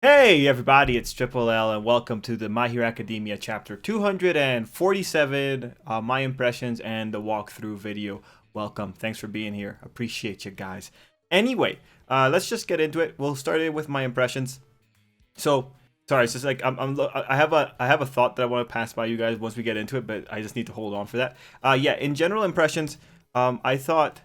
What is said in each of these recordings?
Hey everybody, it's Tripl-L and welcome to the My Hero Academia chapter 247, my impressions and the walkthrough video. Welcome, thanks for being here, appreciate you guys. Anyway, let's just get into it. We'll start it with my impressions. So, sorry, it's just like I have a thought that I want to pass by you guys once we get into it, but I just need to hold on for that. Yeah, in general impressions, I thought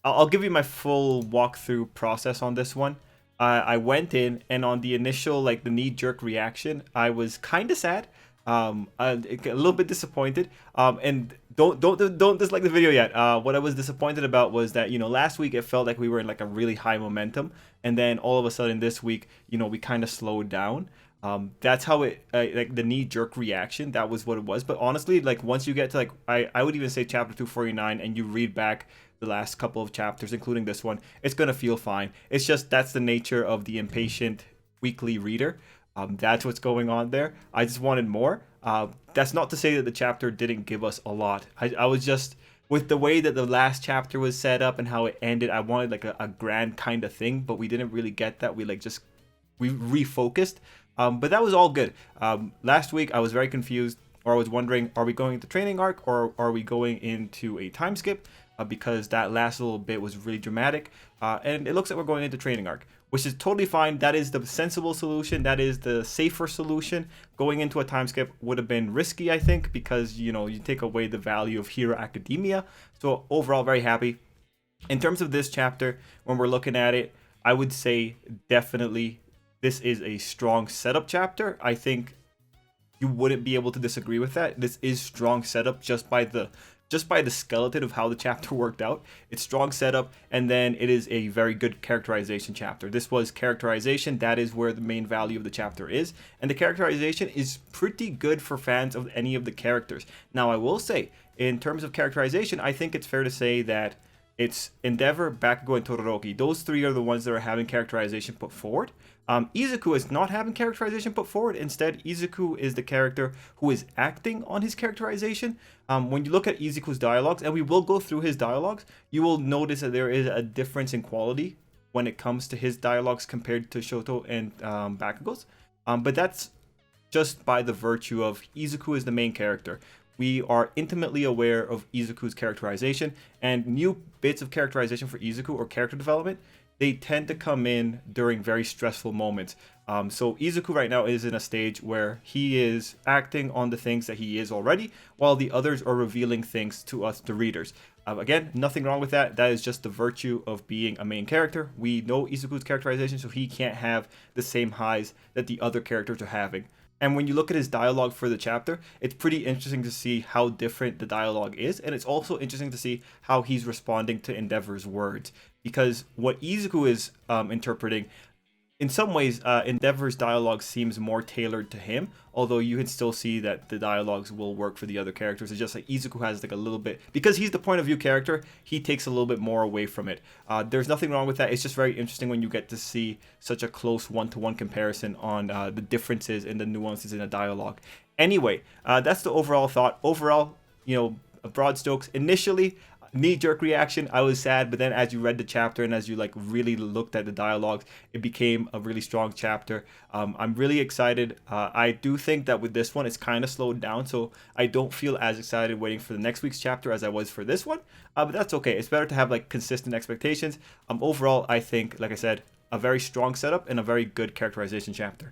I'll give you my full walkthrough process on this one. I went in and on the initial like the knee-jerk reaction, I was kind of sad, a little bit disappointed, and don't dislike the video yet. What I was disappointed about was that last week it felt like we were in like a really high momentum, and then all of a sudden this week we kind of slowed down. That's how it like the knee-jerk reaction. That was what it was. But honestly, like once you get to like I would even say chapter 249, and you read back the last couple of chapters, including this one, it's gonna feel fine. It's just that's the nature of the impatient weekly reader. That's what's going on there. I just wanted more. That's not to say that the chapter didn't give us a lot. I was just with the way that the last chapter was set up and how it ended. I wanted like a grand kind of thing, but we didn't really get that. We refocused. But that was all good. Last week I was very confused, or I was wondering, are we going into training arc or are we going into a time skip? Because that last little bit was really dramatic, and it looks like we're going into training arc, which is totally fine. That is the sensible solution. That is the safer solution. Going into a time skip would have been risky, I think, because you take away the value of Hero Academia. So overall, very happy. In terms of this chapter, when we're looking at it, I would say definitely this is a strong setup chapter. I think you wouldn't be able to disagree with that. This is strong setup just by the skeleton of how the chapter worked out. It's strong setup, and then it is a very good characterization chapter. This was characterization. That is where the main value of the chapter is, and the characterization is pretty good for fans of any of the characters. Now, I will say, in terms of characterization, I think it's fair to say that it's Endeavor, Bakugo, and Todoroki. Those three are the ones that are having characterization put forward. Izuku is not having characterization put forward. Instead, Izuku is the character who is acting on his characterization. When you look at Izuku's dialogues, and we will go through his dialogues, you will notice that there is a difference in quality when it comes to his dialogues compared to Shoto and Bakugo's. But that's just by the virtue of Izuku is the main character. We are intimately aware of Izuku's characterization, and new bits of characterization for Izuku or character development, they tend to come in during very stressful moments. So Izuku right now is in a stage where he is acting on the things that he is already, while the others are revealing things to us, the readers. Again, nothing wrong with that. That is just the virtue of being a main character. We know Izuku's characterization, so he can't have the same highs that the other characters are having. And when you look at his dialogue for the chapter, it's pretty interesting to see how different the dialogue is. And it's also interesting to see how he's responding to Endeavor's words. Because what Izuku is interpreting, in some ways, Endeavor's dialogue seems more tailored to him. Although you can still see that the dialogues will work for the other characters. It's just like Izuku has like a little bit, because he's the point of view character, he takes a little bit more away from it. There's nothing wrong with that. It's just very interesting when you get to see such a close one-to-one comparison on the differences and the nuances in a dialogue. Anyway, that's the overall thought. Overall, broad strokes. Initially, knee-jerk reaction, I was sad, but then as you read the chapter and as you like really looked at the dialogues, it became a really strong chapter. I'm really excited. I do think that with this one it's kind of slowed down, so I don't feel as excited waiting for the next week's chapter as I was for this one, but that's okay. It's better to have like consistent expectations. Overall, I think, like I said, a very strong setup and a very good characterization chapter.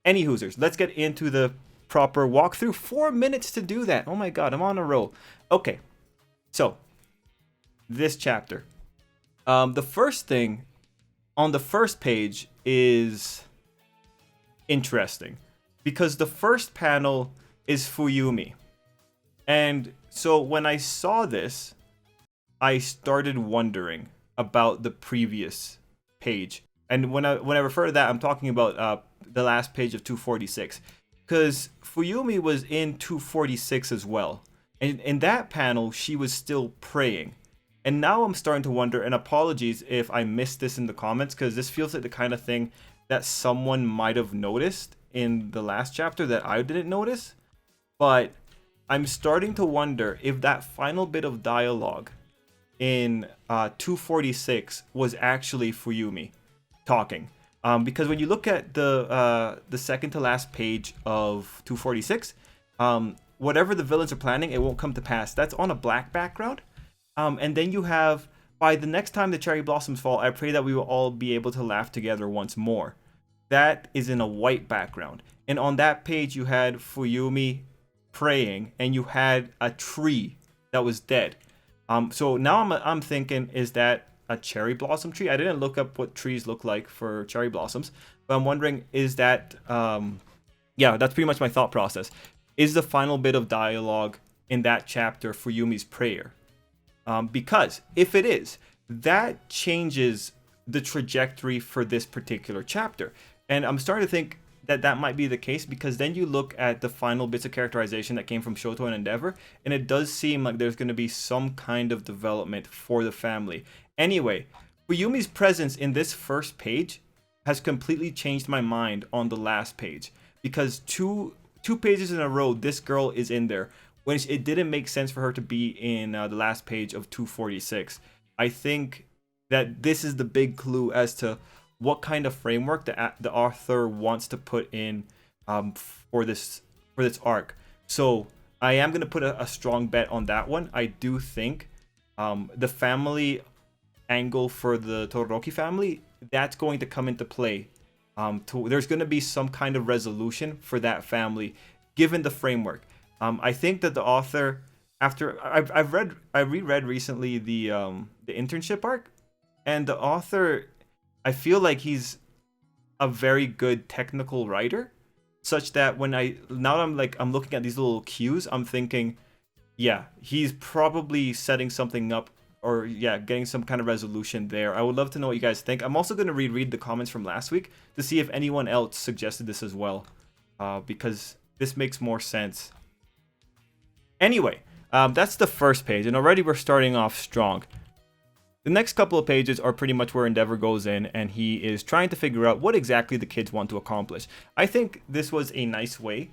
Any hoosers, let's get into the proper walkthrough. 4 minutes to do that. Oh my god, I'm on a roll. Okay, so this chapter. The first thing on the first page is interesting because the first panel is Fuyumi. And so when I saw this, I started wondering about the previous page. And when I refer to that, I'm talking about the last page of 246. Because Fuyumi was in 246 as well. And in that panel, she was still praying. And now I'm starting to wonder, and apologies if I missed this in the comments, because this feels like the kind of thing that someone might have noticed in the last chapter that I didn't notice. But I'm starting to wonder if that final bit of dialogue in 246 was actually Fuyumi talking. Because when you look at the second to last page of 246, whatever the villains are planning, it won't come to pass. That's on a black background. And then you have, by the next time the cherry blossoms fall, I pray that we will all be able to laugh together once more. That is in a white background. And on that page, you had Fuyumi praying, and you had a tree that was dead. So now I'm thinking, is that a cherry blossom tree? I didn't look up what trees look like for cherry blossoms, but I'm wondering, is that yeah, that's pretty much my thought process. Is the final bit of dialogue in that chapter Fuyumi's prayer? Because if it is, that changes the trajectory for this particular chapter. And I'm starting to think that that might be the case, because then you look at the final bits of characterization that came from Shoto and Endeavor, and it does seem like there's going to be some kind of development for the family. Anyway, Fuyumi's presence in this first page has completely changed my mind on the last page, because two pages in a row, this girl is in there, when it didn't make sense for her to be in the last page of 246. I think that this is the big clue as to what kind of framework the author wants to put in for this arc. So I am going to put a strong bet on that one. I do think the family angle for the Todoroki family, that's going to come into play. There's going to be some kind of resolution for that family, given the framework. I think that the author, after I reread recently the internship arc, and the author, I feel like he's a very good technical writer, such that when I'm looking at these little cues, I'm thinking, yeah, he's probably setting something up, or yeah, getting some kind of resolution there. I would love to know what you guys think. I'm also going to reread the comments from last week to see if anyone else suggested this as well, because this makes more sense. Anyway, that's the first page, and already we're starting off strong. The next couple of pages are pretty much where Endeavor goes in, and he is trying to figure out what exactly the kids want to accomplish. I think this was a nice way.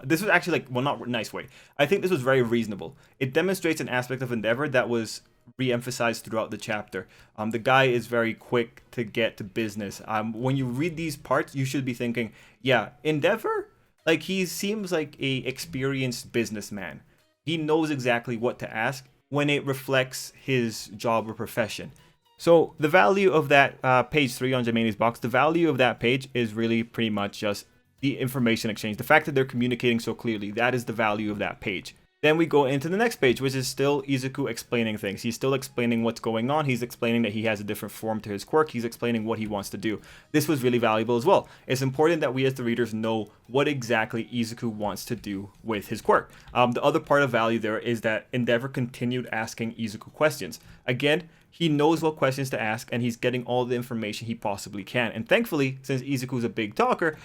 This was actually not nice way. I think this was very reasonable. It demonstrates an aspect of Endeavor that was re-emphasized throughout the chapter. The guy is very quick to get to business. When you read these parts, you should be thinking, yeah, Endeavor, like, he seems like a experienced businessman. He knows exactly what to ask when it reflects his job or profession. So the value of that page 3 on Jamaini's box, the value of that page is really pretty much just the information exchange. The fact that they're communicating so clearly, that is the value of that page. Then we go into the next page, which is still Izuku explaining things. He's still explaining what's going on. He's explaining that he has a different form to his quirk. He's explaining what he wants to do. This was really valuable as well. It's important that we as the readers know what exactly Izuku wants to do with his quirk. The other part of value there is that Endeavor continued asking Izuku questions. Again, he knows what questions to ask, and he's getting all the information he possibly can. And thankfully, since Izuku's a big talker,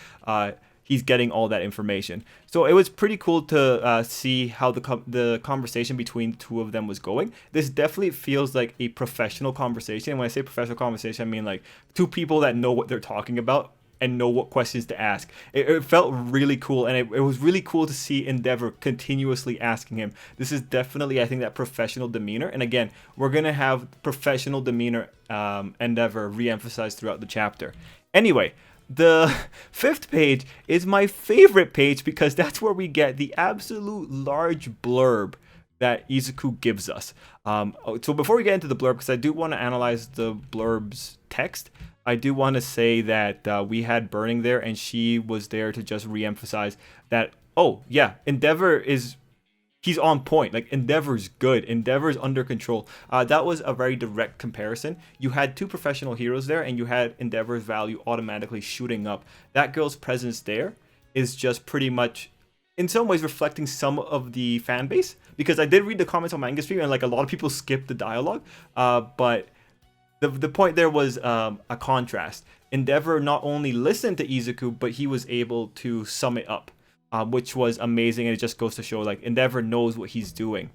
he's getting all that information. So it was pretty cool to see how the conversation between the two of them was going. This definitely feels like a professional conversation. And when I say professional conversation, I mean like two people that know what they're talking about and know what questions to ask. It felt really cool, and it was really cool to see Endeavor continuously asking him. This is definitely, I think, that professional demeanor. And again, we're going to have professional demeanor Endeavor re-emphasized throughout the chapter. Anyway, the 5th page is my favorite page, because that's where we get the absolute large blurb that Izuku gives us. So before we get into the blurb, because I do want to analyze the blurb's text, I do want to say that we had Burning there, and she was there to just re-emphasize that, oh yeah, Endeavor he's on point. Like, Endeavor's good. Endeavor's under control. That was a very direct comparison. You had two professional heroes there, and you had Endeavor's value automatically shooting up. That girl's presence there is just pretty much, in some ways, reflecting some of the fan base. Because I did read the comments on Manga Stream, and like a lot of people skipped the dialogue. But the point there was a contrast. Endeavor not only listened to Izuku, but he was able to sum it up. Which was amazing, and it just goes to show, like, Endeavor knows what he's doing.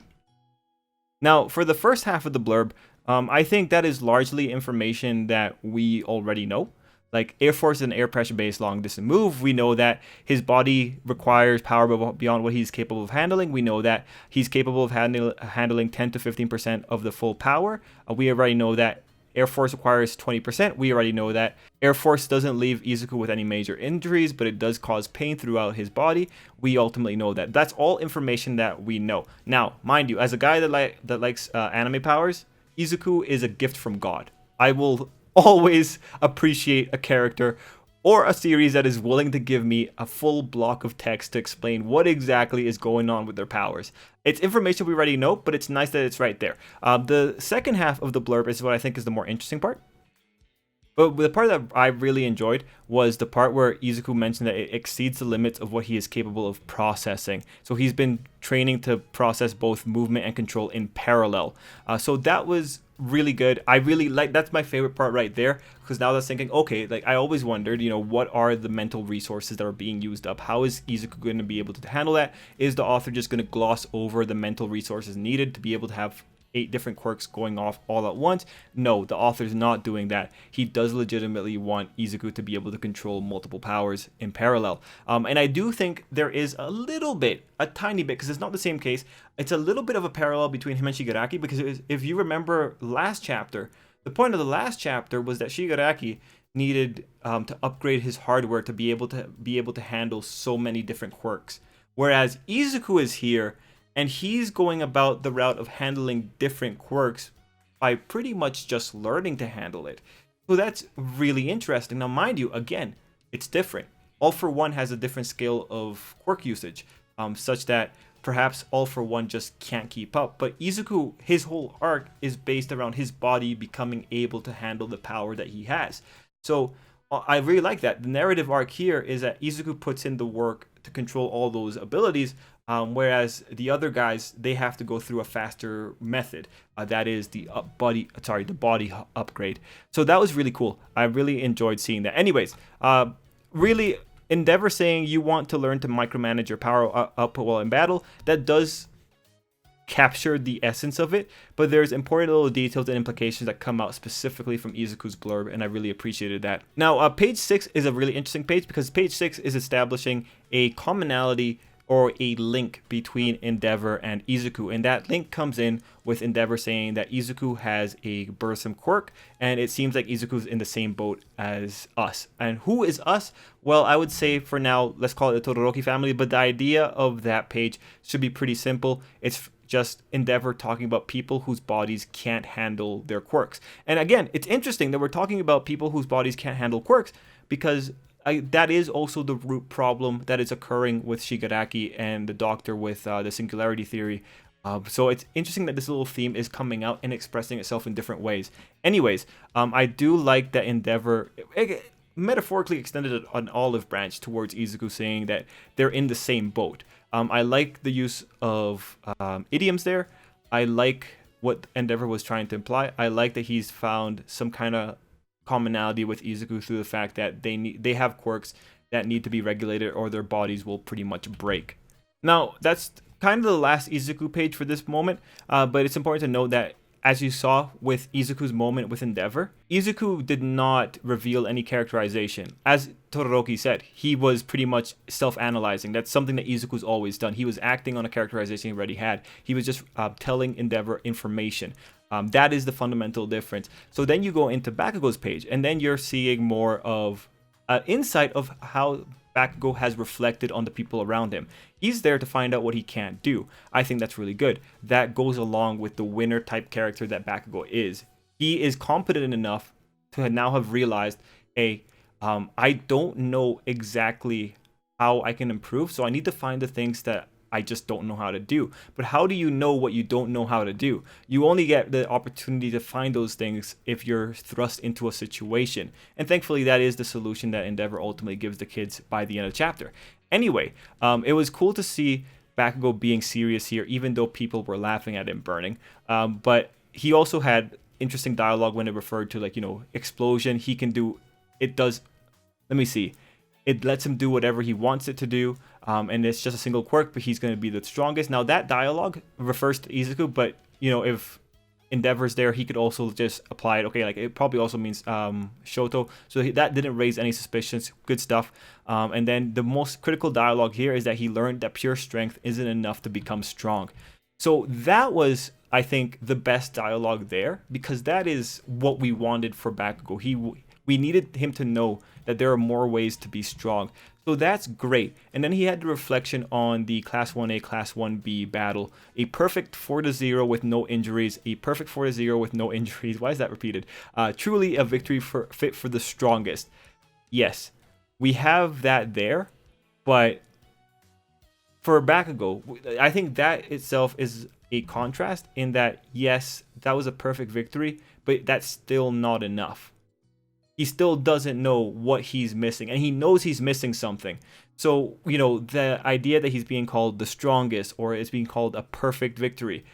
Now, for the first half of the blurb, I think that is largely information that we already know. Like, Air Force is an air pressure-based long-distance move. We know that his body requires power beyond what he's capable of handling. We know that he's capable of handling 10 to 15% of the full power. We already know that Air Force requires 20%. We already know that. Air Force doesn't leave Izuku with any major injuries, but it does cause pain throughout his body. We ultimately know that. That's all information that we know. Now, mind you, as a guy that likes anime powers, Izuku is a gift from God. I will always appreciate a character or a series that is willing to give me a full block of text to explain what exactly is going on with their powers. It's information we already know, but it's nice that it's right there. The second half of the blurb is what I think is the more interesting part. But the part that I really enjoyed was the part where Izuku mentioned that it exceeds the limits of what he is capable of processing. So he's been training to process both movement and control in parallel. So that was really good. I really like, that's my favorite part right there, because now that's thinking, okay, like I always wondered, what are the mental resources that are being used up? How is Izuku going to be able to handle that? Is the author just going to gloss over the mental resources needed to be able to have 8 different quirks going off all at once? No, the author's not doing that. He does legitimately want Izuku to be able to control multiple powers in parallel. And I do think there is a little bit, a tiny bit, because it's not the same case. It's a little bit of a parallel between him and Shigaraki, because if you remember last chapter, the point of the last chapter was that Shigaraki needed to upgrade his hardware to be able to handle so many different quirks. Whereas Izuku is here, and he's going about the route of handling different quirks by pretty much just learning to handle it. So that's really interesting. Now, mind you, again, it's different. All for One has a different scale of quirk usage, such that perhaps All for One just can't keep up. But Izuku, his whole arc is based around his body becoming able to handle the power that he has. So I really like that. The narrative arc here is that Izuku puts in the work to control all those abilities, whereas the other guys, they have to go through a faster method. That is the body upgrade. So that was really cool. I really enjoyed seeing that. Anyways, really, Endeavor saying you want to learn to micromanage your power output while in battle, that does capture the essence of it, but there's important little details and implications that come out specifically from Izuku's blurb, and I really appreciated that. Now, page 6 is a really interesting page, because page 6 is establishing a commonality or a link between Endeavor and Izuku, and that link comes in with Endeavor saying that Izuku has a Bursum quirk, and it seems like Izuku's in the same boat as us. And who is us? Well, I would say for now, let's call it the Todoroki family, but the idea of that page should be pretty simple. It's just Endeavor talking about people whose bodies can't handle their quirks. And again, it's interesting that we're talking about people whose bodies can't handle quirks, because that is also the root problem that is occurring with Shigaraki and the Doctor with the singularity theory. So it's interesting that this little theme is coming out and expressing itself in different ways. Anyways, I do like that Endeavor metaphorically extended an olive branch towards Izuku, saying that they're in the same boat. I like the use of idioms there. I like what Endeavor was trying to imply. I like that he's found some kind of commonality with Izuku through the fact that they have quirks that need to be regulated or their bodies will pretty much break. Now, that's kind of the last Izuku page for this moment, but it's important to note that, as you saw with Izuku's moment with Endeavor, Izuku did not reveal any characterization. As Todoroki said, he was pretty much self-analyzing. That's something that Izuku's always done. He was acting on a characterization he already had. He was just telling Endeavor information. That is the fundamental difference. So then you go into Bakugo's page, and then you're seeing more of insight of how Bakugo has reflected on the people around him. He's there to find out what he can't do. I think that's really good. That goes along with the winner type character that Bakugo is. He is competent enough to now have realized, hey, I don't know exactly how I can improve, so I need to find the things that I just don't know how to do. But how do you know what you don't know how to do? You only get the opportunity to find those things if you're thrust into a situation. And thankfully, that is the solution that Endeavor ultimately gives the kids by the end of the chapter. Anyway, it was cool to see Bakugo being serious here, even though people were laughing at him burning. But he also had interesting dialogue when it referred to, explosion. He can do, it does, let me see. It lets him do whatever he wants it to do, and it's just a single quirk, but he's going to be the strongest. Now, that dialogue refers to Izuku, but, if Endeavor's there, he could also just apply it. Okay, it probably also means Shoto, so that didn't raise any suspicions. Good stuff. And then the most critical dialogue here is that he learned that pure strength isn't enough to become strong. So that was I think, the best dialogue there, because that is what we wanted for Bakugo. We needed him to know that there are more ways to be strong. So that's great. And then he had the reflection on the Class 1A, Class 1B battle. A perfect 4-0 with no injuries. A perfect 4-0 with no injuries. Why is that repeated? Truly a victory fit for the strongest. Yes, we have that there. But for Bakugo, I think that itself is a contrast in that, yes, that was a perfect victory, but that's still not enough. He still doesn't know what he's missing, and he knows he's missing something. So, the idea that he's being called the strongest, or it's being called a perfect victory,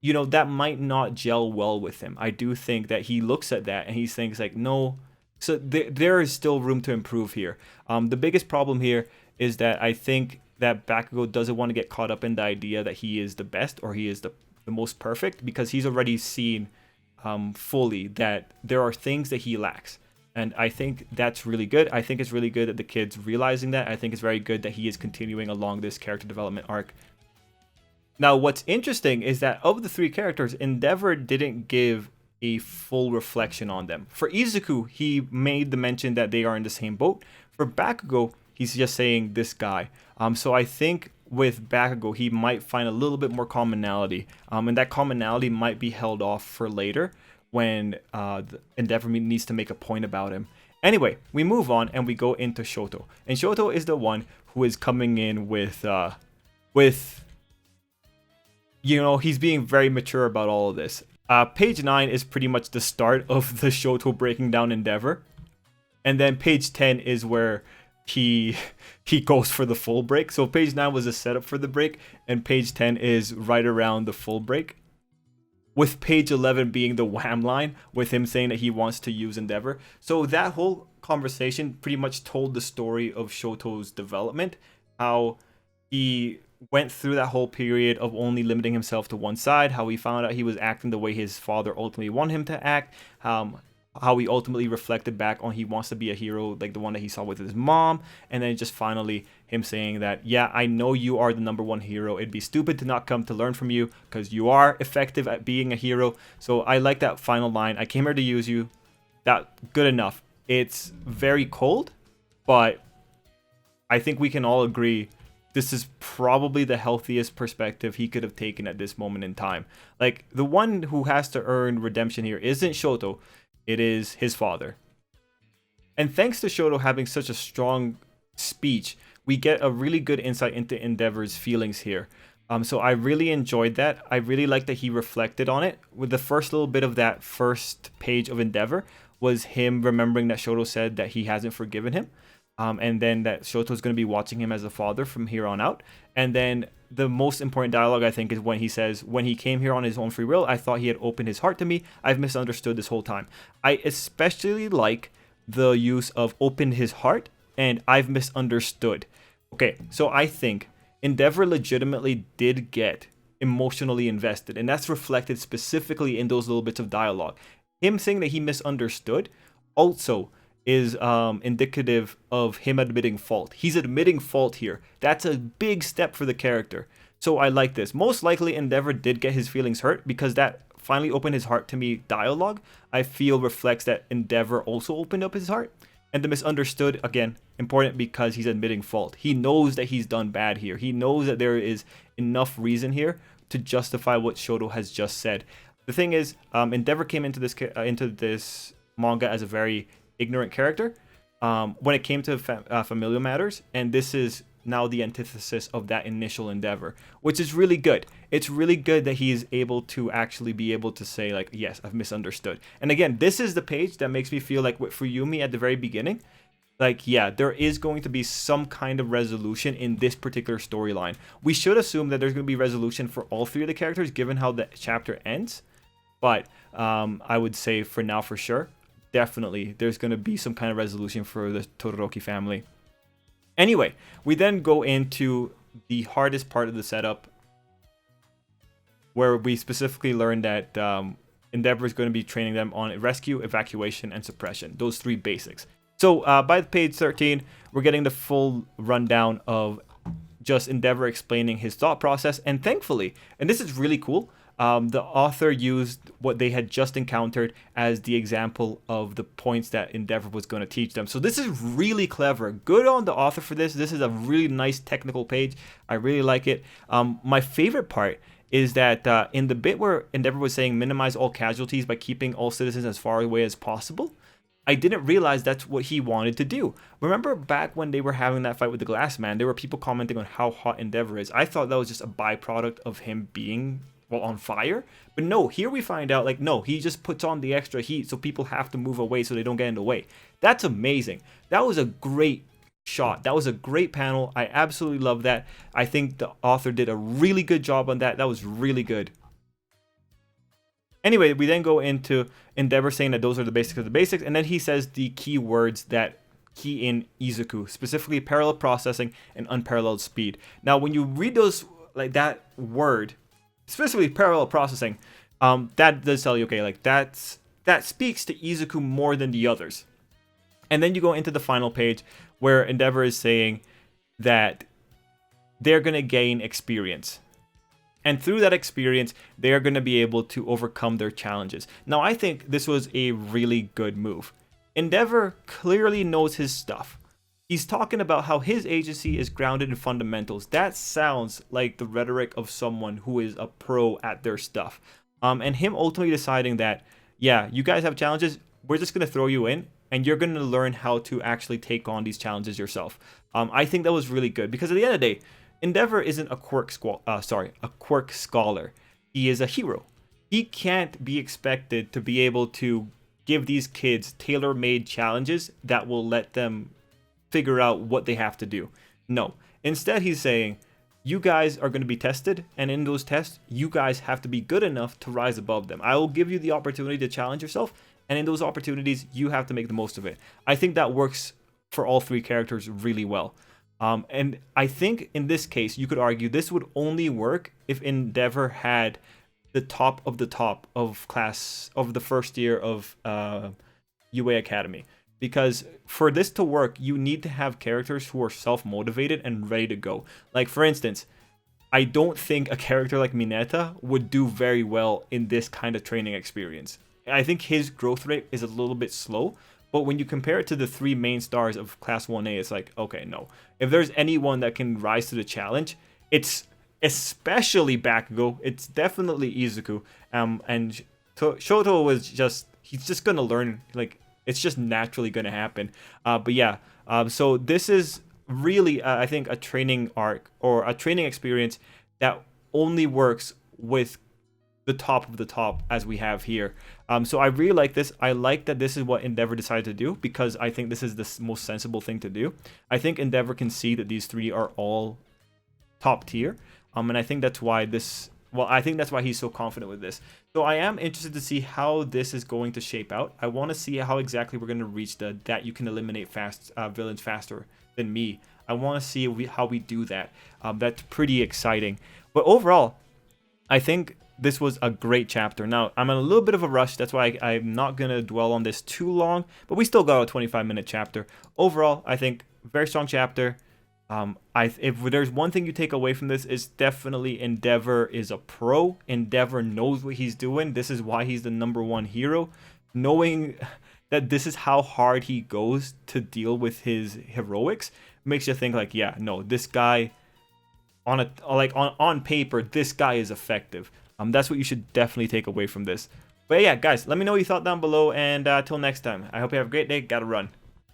that might not gel well with him. I do think that he looks at that and he thinks like, no. So there is still room to improve here. The biggest problem here is that I think that Bakugo doesn't want to get caught up in the idea that he is the best or he is the most perfect, because he's already seen fully that there are things that he lacks. And I think that's really good. I think it's really good that the kid's realizing that. I think it's very good that he is continuing along this character development arc. Now, what's interesting is that of the 3 characters, Endeavor didn't give a full reflection on them. For Izuku, he made the mention that they are in the same boat. For Bakugo, he's just saying this guy. So I think with Bakugo, he might find a little bit more commonality. And that commonality might be held off for later when Endeavor needs to make a point about him. Anyway, we move on and we go into Shoto. And Shoto is the one who is coming in with he's being very mature about all of this. Page 9 is pretty much the start of the Shoto breaking down Endeavor. And then page 10 is where he goes for the full break. So page 9 was a setup for the break, and page 10 is right around the full break, with page 11 being the wham line with him saying that he wants to use Endeavor. So that whole conversation pretty much told the story of Shoto's development, how he went through that whole period of only limiting himself to one side, how he found out he was acting the way his father ultimately wanted him to act, how he ultimately reflected back on he wants to be a hero like the one that he saw with his mom, and then just finally him saying that, yeah, I know you are the number 1 hero. It'd be stupid to not come to learn from you because you are effective at being a hero. So I like that final line. I came here to use you. That good enough. It's very cold, but I think we can all agree this is probably the healthiest perspective he could have taken at this moment in time. Like, the one who has to earn redemption here isn't Shoto. It is his father. And thanks to Shoto having such a strong speech, we get a really good insight into Endeavor's feelings here. So I really enjoyed that. I really like that he reflected on it. With the first little bit of that first page of Endeavor was him remembering that Shoto said that he hasn't forgiven him. And then that Shoto's going to be watching him as a father from here on out. And then the most important dialogue, I think, is when he says, when he came here on his own free will, I thought he had opened his heart to me. I've misunderstood this whole time. I especially like the use of opened his heart and I've misunderstood. Okay, so I think Endeavor legitimately did get emotionally invested, and that's reflected specifically in those little bits of dialogue. Him saying that he misunderstood also is indicative of him admitting fault. He's admitting fault here. That's a big step for the character. So I like this. Most likely Endeavor did get his feelings hurt, because that finally opened his heart to me dialogue, I feel reflects that Endeavor also opened up his heart. And the misunderstood, again, important because he's admitting fault. He knows that he's done bad here. He knows that there is enough reason here to justify what Shoto has just said. The thing is, Endeavor came into this manga as a very ignorant character when it came to familial matters, and this is now the antithesis of that initial Endeavor, which is really good. It's really good that he is able to actually be able to say, like, yes, I've misunderstood. And again, this is the page that makes me feel like for Yumi at the very beginning, like, yeah, there is going to be some kind of resolution in this particular storyline. We should assume that there's going to be resolution for all 3 of the characters given how the chapter ends, but I would say for now, for sure, definitely there's going to be some kind of resolution for the Todoroki family. Anyway, we then go into the hardest part of the setup, where we specifically learn that Endeavor is going to be training them on rescue, evacuation, and suppression. Those 3 basics. So by page 13, we're getting the full rundown of just Endeavor explaining his thought process. And thankfully, and this is really cool, The author used what they had just encountered as the example of the points that Endeavor was going to teach them. So this is really clever. Good on the author for this. This is a really nice technical page. I really like it. My favorite part is that in the bit where Endeavor was saying minimize all casualties by keeping all citizens as far away as possible, I didn't realize that's what he wanted to do. Remember back when they were having that fight with the Glass Man, there were people commenting on how hot Endeavor is. I thought that was just a byproduct of him being, well, on fire. But no, here we find out, like, no, he just puts on the extra heat so people have to move away so they don't get in the way. That's amazing. That was a great shot. That was a great panel. I absolutely love that. I think the author did a really good job on that. That was really good. Anyway, we then go into Endeavor saying that those are the basics of the basics, and then he says the key words that key in Izuku, specifically parallel processing and unparalleled speed. Now, when you read those, like that word, specifically parallel processing, that does tell you, okay, like that speaks to Izuku more than the others. And then you go into the final page where Endeavor is saying that they're going to gain experience. And through that experience, they are going to be able to overcome their challenges. Now, I think this was a really good move. Endeavor clearly knows his stuff. He's talking about how his agency is grounded in fundamentals. That sounds like the rhetoric of someone who is a pro at their stuff. And him ultimately deciding that, yeah, you guys have challenges, we're just going to throw you in, and you're going to learn how to actually take on these challenges yourself. I think that was really good, because at the end of the day, Endeavor isn't a quirk scholar. He is a hero. He can't be expected to be able to give these kids tailor-made challenges that will let them figure out what they have to do. No. Instead, he's saying, you guys are going to be tested, and in those tests, you guys have to be good enough to rise above them. I will give you the opportunity to challenge yourself, and in those opportunities, you have to make the most of it. I think that works for all three characters really well. And I think in this case, you could argue this would only work if Endeavor had the top of class of the first year of UA Academy. Because for this to work, you need to have characters who are self-motivated and ready to go. Like, for instance, I don't think a character like Mineta would do very well in this kind of training experience. I think his growth rate is a little bit slow. But when you compare it to the three main stars of Class 1A, it's like, okay, no. If there's anyone that can rise to the challenge, it's especially Bakugo. It's definitely Izuku. And Shoto was he's just going to learn, like, it's just naturally going to happen. But yeah, so this is really, I think, a training arc or a training experience that only works with the top of the top as we have here. So I really like this. I like that this is what Endeavor decided to do, because I think this is the most sensible thing to do. I think Endeavor can see that these three are all top tier. And I think that's why he's so confident with this. So I am interested to see how this is going to shape out. I want to see how exactly we're going to reach that you can eliminate villains faster than me. I want to see how we do that. That's pretty exciting. But overall, I think this was a great chapter. Now, I'm in a little bit of a rush. That's why I'm not going to dwell on this too long. But we still got a 25-minute chapter. Overall, I think very strong chapter. If there's one thing you take away from this, is definitely Endeavor is a pro. Endeavor knows what he's doing. This is why he's the #1 hero. Knowing that this is how hard he goes to deal with his heroics makes you think like, yeah, no, this guy on paper, this guy is effective. That's what you should definitely take away from this. But yeah, guys, let me know what you thought down below, and till next time, I hope you have a great day. Gotta run.